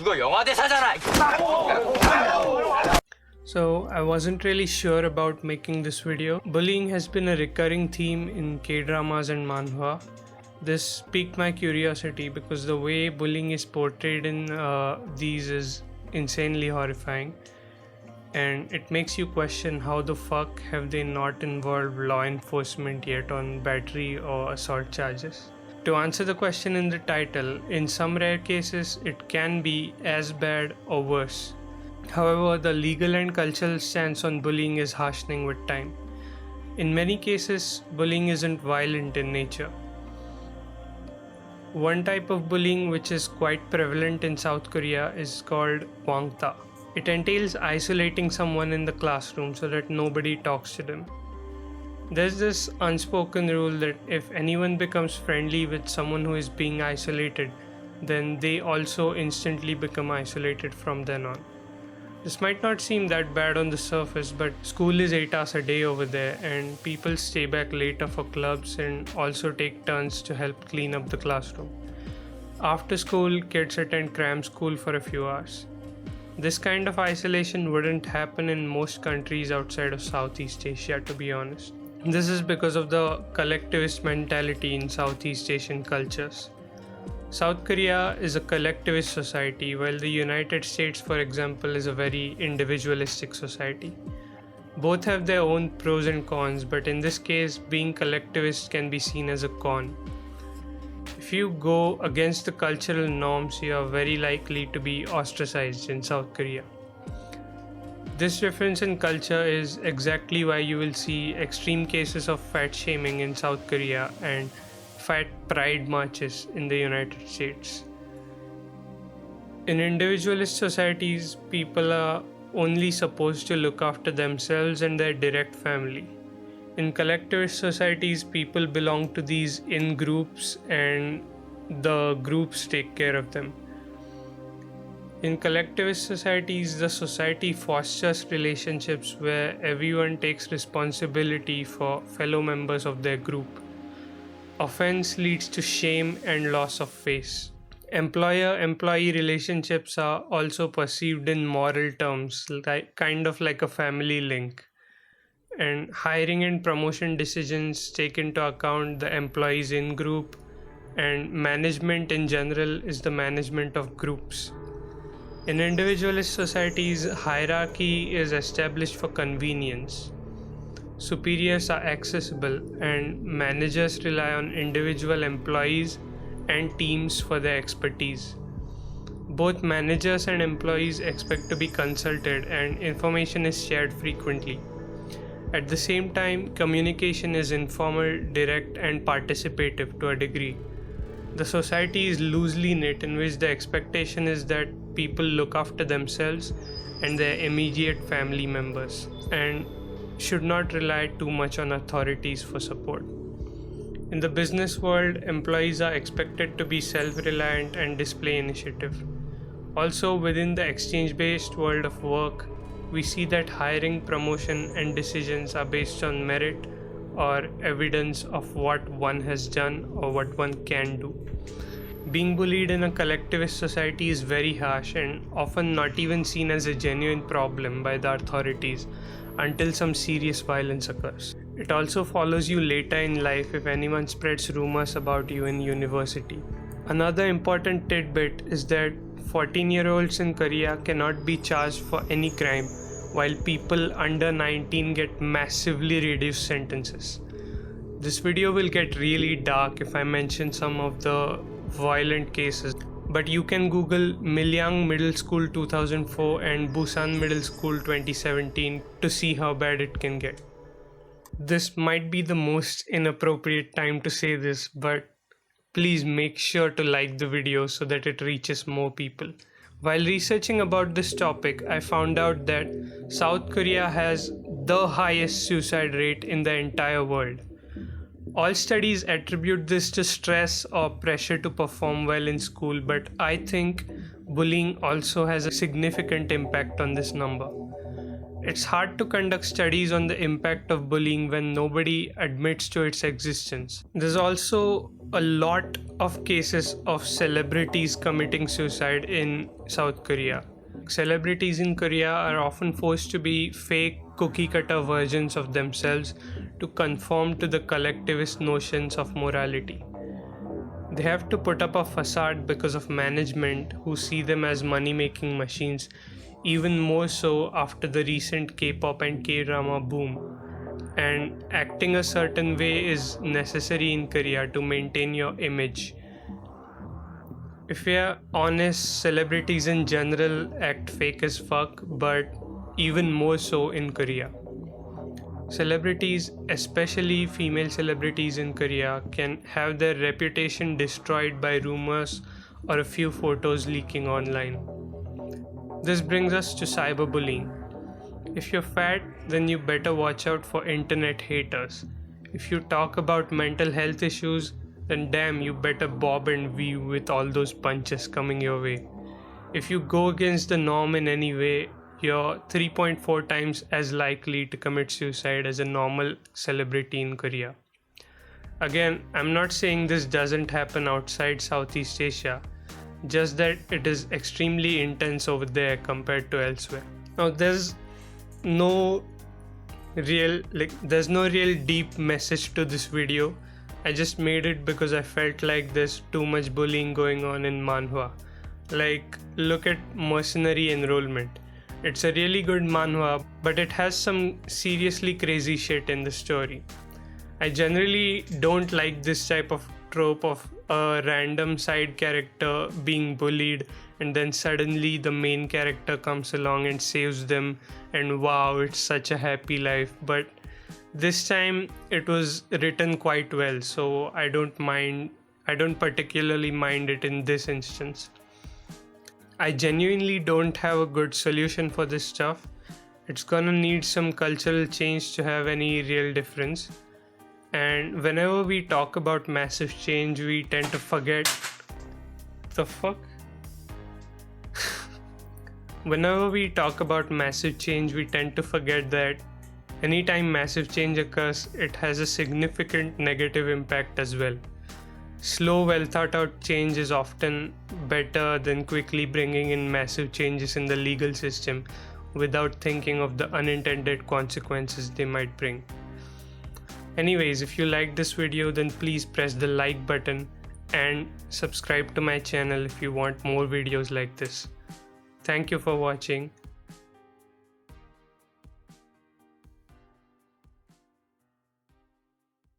그거 영화 대사잖아. So I wasn't really sure about making this video. Bullying has been a recurring theme in K-dramas and manhwa. This piqued my curiosity because the way bullying is portrayed in these is insanely horrifying, and it makes you question how the fuck have they not involved law enforcement yet on battery or assault charges. To answer the question in the title, in some rare cases it can be as bad or worse. However, the legal and cultural stance on bullying is harshening with time. In many cases, bullying isn't violent in nature. One type of bullying which is quite prevalent in South Korea is called kwangta. It entails isolating someone in the classroom so that nobody talks to them. There's this unspoken rule that if anyone becomes friendly with someone who is being isolated, then they also instantly become isolated from then on. This might not seem that bad on the surface, but school is 8 hours a day over there, and people stay back later for clubs and also take turns to help clean up the classroom. After school, kids attend cram school for a few hours. This kind of isolation wouldn't happen in most countries outside of Southeast Asia, to be honest. This is because of the collectivist mentality in Southeast Asian cultures. South Korea is a collectivist society, while the United States, for example, is a very individualistic society. Both have their own pros and cons, but in this case, being collectivist can be seen as a con. If you go against the cultural norms, you are very likely to be ostracized in South Korea. This difference in culture is exactly why you will see extreme cases of fat shaming in South Korea and fat pride marches in the United States. In individualist societies, people are only supposed to look after themselves and their direct family. In collectivist societies, people belong to these in-groups and the groups take care of them. In collectivist societies, the society fosters relationships where everyone takes responsibility for fellow members of their group. Offense leads to shame and loss of face. Employer-employee relationships are also perceived in moral terms, kind of like a family link. And hiring and promotion decisions take into account the employees in group, and management in general is the management of groups. In individualist societies, hierarchy is established for convenience. Superiors are accessible, and managers rely on individual employees and teams for their expertise. Both managers and employees expect to be consulted, and information is shared frequently. At the same time, communication is informal, direct, and participative to a degree. The society is loosely knit, in which the expectation is that people look after themselves and their immediate family members, and should not rely too much on authorities for support. In the business world, employees are expected to be self-reliant and display initiative. Also, within the exchange-based world of work, we see that hiring, promotion, and decisions are based on merit or evidence of what one has done or what one can do. Being bullied in a collectivist society is very harsh and often not even seen as a genuine problem by the authorities until some serious violence occurs. It also follows you later in life if anyone spreads rumors about you in university. Another important tidbit is that 14-year-olds in Korea cannot be charged for any crime, while people under 19 get massively reduced sentences. This video will get really dark if I mention some of the violent cases, but you can Google Milyang Middle School 2004 and Busan Middle School 2017 to see how bad it can get. This might be the most inappropriate time to say this, but please make sure to like the video so that it reaches more people. While researching about this topic, I found out that South Korea has the highest suicide rate in the entire world. All studies attribute this to stress or pressure to perform well in school, but I think bullying also has a significant impact on this number. It's hard to conduct studies on the impact of bullying when nobody admits to its existence. There's also a lot of cases of celebrities committing suicide in South Korea. Celebrities in Korea are often forced to be fake cookie cutter versions of themselves to conform to the collectivist notions of morality. They have to put up a facade because of management who see them as money making machines, even more so after the recent K-pop and K-drama boom. And acting a certain way is necessary in Korea to maintain your image. If we are honest, celebrities in general act fake as fuck, but even more so in Korea. Celebrities, especially female celebrities in Korea, can have their reputation destroyed by rumors or a few photos leaking online. This brings us to cyberbullying. If you're fat, then you better watch out for internet haters. If you talk about mental health issues, then damn, you better bob and weave with all those punches coming your way. If you go against the norm in any way, you're 3.4 times as likely to commit suicide as a normal celebrity in Korea. Again, I'm not saying this doesn't happen outside Southeast Asia, just that it is extremely intense over there compared to elsewhere. Now, there's no real deep message to this video. I just made it because I felt like there's too much bullying going on in manhwa. Like, look at Mercenary Enrollment. It's a really good manhwa, but it has some seriously crazy shit in the story. I generally don't like this type of trope of a random side character being bullied and then suddenly the main character comes along and saves them, and wow, it's such a happy life. But this time it was written quite well, so I don't particularly mind it in this instance. I genuinely don't have a good solution for this stuff. It's gonna need some cultural change to have any real difference. And whenever we talk about massive change, we tend to forget the fuck. Whenever we talk about massive change, we tend to forget that anytime massive change occurs, it has a significant negative impact as well. Slow, well thought out change is often better than quickly bringing in massive changes in the legal system without thinking of the unintended consequences they might bring. Anyways, if you liked this video, then please press the like button and subscribe to my channel if you want more videos like this. Thank you for watching.